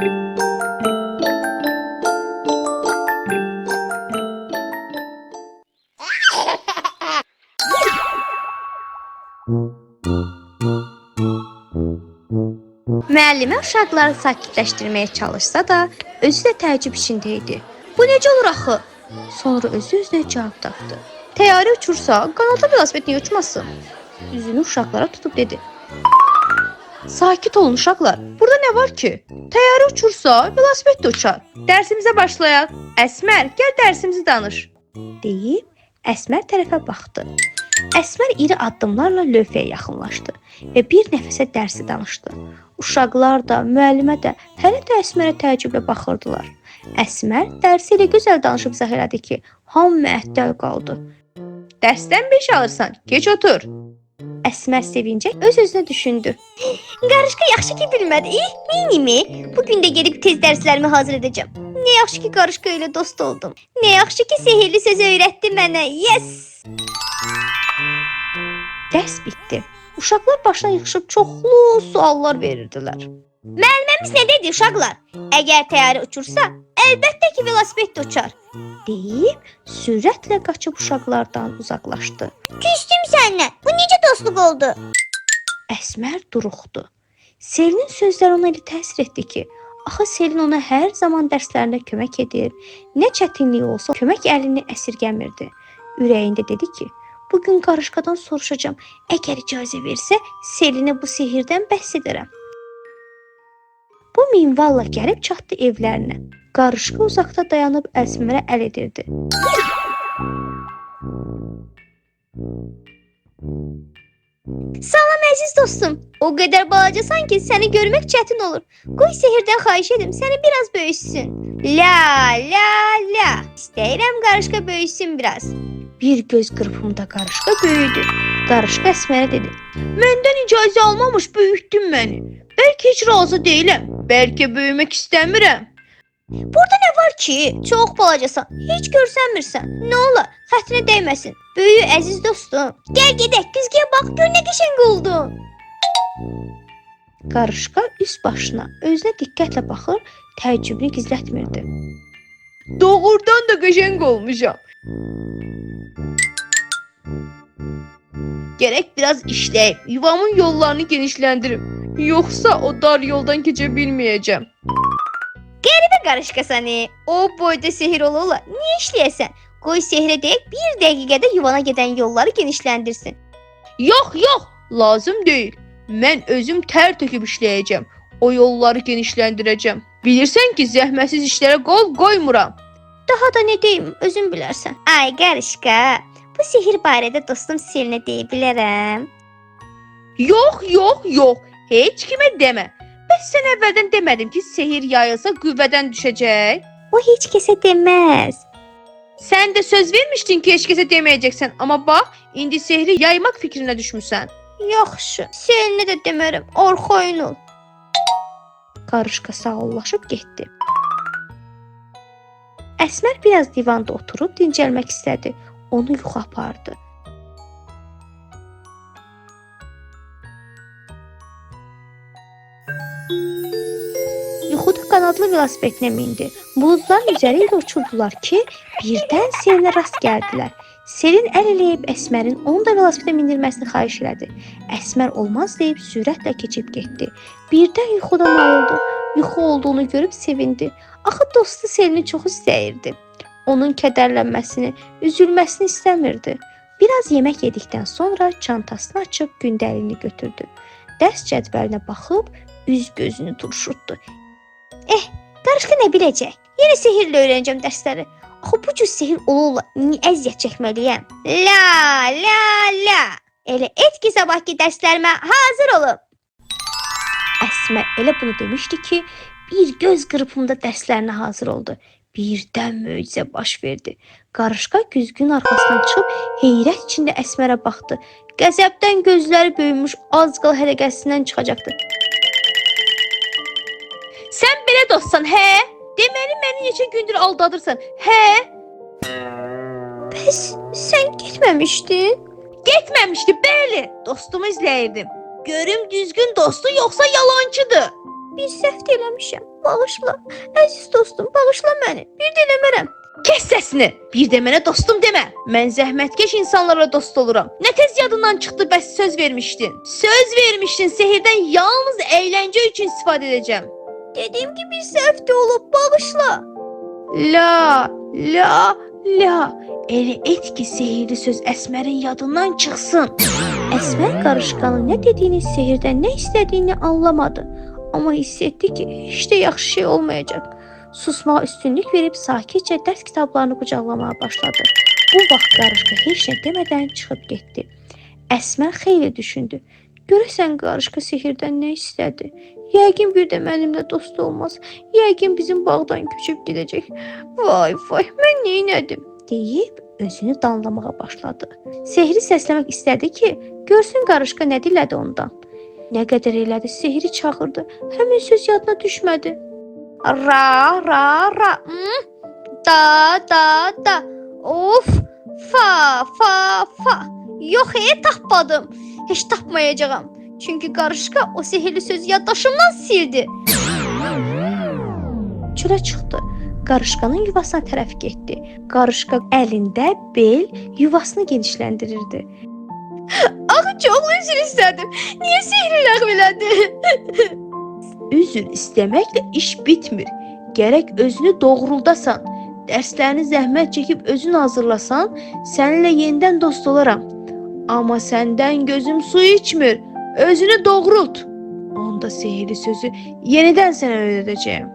Müəllimə uşaqları sakitləşdirməyə çalışsa da, özü də təəccüb içində idi. Bu necə olur axı? Sonra özü-özünə cavab tapdı. Təyyarə uçursa, qanadlı velosiped niyə uçmasın? Üzünü uşaqlara tutub dedi. Sakit olun uşaqlar, burada nə var ki? Təyyarə uçursa, velosiped də uçar. Dərsimizə başlayaq. Əsmər, gəl dərsimizi danış. Deyib, Əsmər tərəfə baxdı. Əsmər iri addımlarla lövhəyə yaxınlaşdı və bir nəfəsə dərsi danışdı. Uşaqlar da, müəllimə də hələ də Əsmərə təəccüblə baxırdılar. Əsmər dərsi elə gözəl danışıb izah elədi ki, hamı məəttəl qaldı. Dərsdən 5 alırsan, geç otur. Əsmər sevincək öz-özünə düşündü. Qarışqa yaxşı ki bilmədi. Minimi, bugün də gedib tez dərslərimi hazır edəcəm. Nə yaxşı ki Qarışqa ilə dost oldum. Nə yaxşı ki sehirli söz öyrətdi mənə. Yes! Dərs bitdi. Uşaqlar başına yığışıb çoxlu suallar verirdilər. Müəlliməmiz nə dedi uşaqlar? Əgər təyyarə uçursa, əlbəttə ki velosiped də uçar. Deyib, sürətlə qaçıb uşaqlardan uzaqlaşdı. Küstüm səndən. Bu necə dostluq oldu? Əsmər duruxdu. Selinin sözləri ona elə təsir etdi ki, axı Selin ona hər zaman dərslərində kömək edir, nə çətinlik olsa kömək əlini əsirgəmirdi. Ürəyində dedi ki, bugün Qarışqadan soruşacağam. Əgər icazə versə, Selinə bu sehirdən bəhs edərəm. Bu minvalla gəlib çatdı evlərinə. Qarışqa uzaqda dayanıb Əsmərə əl edirdi. Salam əziz dostum. O qədər balacasan ki, səni görmək çətin olur. Qoy sehirdən xahiş edim, səni biraz böyütsün. La. İstəyirəm Qarışqa böyüsün biraz. Bir göz qırpımında Qarışqa böyüdü. Qarışqa Əsmərə dedi. Məndən icazə almamış böyütdün məni. Bəlkə heç razı deyiləm. Bəlkə böyümək istəmirəm. Burada nə var ki? Çox balacasan. Heç görsənmirsən. Nə olar? Xətrinə dəyməsin. Böyü əziz dostum. Gəl gedək, güzgüyə bax, gör nə qəşəng oldu. Qarışqa üst başına, özünə diqqətlə baxır, təəccübünü gizlətmirdi. Doğrudan da qəşəng olmuşam. Gərək biraz işləyib, yuvamın yollarını genişləndirim. Yoxsa o dar yoldan keçə bilməyəcəm. Qəribə Qarışqa səni. O boyda sehir ola. Niyə işləyəsən? Qoy sehrə deyək, bir dəqiqədə yuvana gedən yolları genişləndirsin. Yox, lazım deyil. Mən özüm tər töküb işləyəcəm. O yolları genişləndirəcəm. Bilirsən ki, zəhmətsiz işlərə qol qoymuram. Daha da nə deyim, özün bilərsən. Ay Qarışqa, bu sehir barədə dostum Selinə deyə bilərəm. Yox, heç kimə demə. Bəs sən əvvəldən demədim ki, sehir yayılsa qüvvədən düşəcək? O heç kəsə deməz. Sən də söz vermişdin ki, heç kəsə deməyəcəksən. Amma bax, indi sehri yaymaq fikrinə düşmüsən. Yaxşı, Selinə də demərəm, arxayın ol. Qarışqa sağollaşıb getdi. Əsmər biraz divanda oturub dincəlmək istədi. Onu yuxu apardı. Yuxuda qanadlı velosipedinə mindi. Buludların üzəri ilə uçurdular ki, birdən Selinə rast gəldilər. Selin əl eləyib Əsmərin onu da velosipedə mindirməsini xahiş elədi. Əsmər olmaz deyib sürətlə keçib getdi. Birdən yuxudan ayıldı. Yuxu olduğunu görüb sevindi. Axı dostu Selini çox istəyirdi. Onun kədərlənməsini, üzülməsini istəmirdi. Biraz yemək yedikdən sonra çantasını açıb gündəliyini götürdü. Dərs cədvəlinə baxıb üz gözünü turşutdu. Qarışqa nə biləcək? Yenə sehirlə öyrənəcəm dərsləri. Axı bu cür sehir ola niyə əziyyət çəkməliyəm? La. Elə et ki, sabahki dərslərimə hazır olun. Əsmər elə bunu demişdi ki, bir göz qırpımında dərslərinə hazır oldu. Birdən möcüzə baş verdi. Qarışqa güzgünün arxasından çıxıb heyrət içində Əsmərə baxdı. Qəzəbdən gözləri böyümüş, az qala hədəqəsindən çıxacaqdı. Sən belə dostsan, hə? Deməli, məni neçə gündür aldadırsan, hə? Bəs sən getməmişdin? Getməmişdi, bəli. Dostumu izləyirdim. Görüm düzgün dostu yoxsa yalancıdır. Bir səhv eləmişəm. Bağışla. Əziz dostum, bağışla məni. Bir də eləmərəm. Kes səsini. Bir də mənə dostum demə. Mən zəhmətkeş insanlarla dost oluram. Nə tez yadından çıxdı, bəs söz vermişdin. Söz vermişdin, sehirdən yalnız əyləncə üçün istifadə edəcəm. Dediyim ki, bir səhv də olub, bağışla. La. Elə et ki, sehirli söz Əsmərin yadından çıxsın. Əsmər qarışqanın nə dediyini, sehirdən nə istədiyini anlamadı. Amma hiss etdi ki, heç də yaxşı şey olmayacaq. Susmağa üstünlük verib sakitcə dərs kitablarını qucaqlamağa başladı. Bu vaxt qarışqa heç nə demədən çıxıb getdi. Əsmər xeyli düşündü. Görəsən qarışqa sehirdən nə istədi? Yəqin bir də mənimlə dost olmaz. Yəqin bizim bağdan köçüb gedəcək. Vay, mən neynədim? Deyib özünü danlamağa başladı. Sehri səsləmək istədi ki, görsün qarışqa nə dilədi ondan. Nə qədər elədi, sehri çağırdı. Həmin söz yadına düşmədi. Ra. Da. Of. Fa. Yox, tapmadım. Heç tapmayacağam. Çünki qarışqa o sehirli sözü yaddaşımdan sildi. Çölə çıxdı. Qarışqanın yuvasına tərəf getdi. Qarışqa əlində bel yuvasını genişləndirirdi. Çox üzr istədim. Niyə sehri ləğv elədi? Üzr istəməklə iş bitmir. Gərək özünü doğruldasan. Dərslərini zəhmət çəkib özün hazırlasan, səninlə yenidən dost olaram. Amma səndən gözüm su içmir. Özünü doğrult. Onda sehirli sözü yenidən sənə öyrədəcəyəm.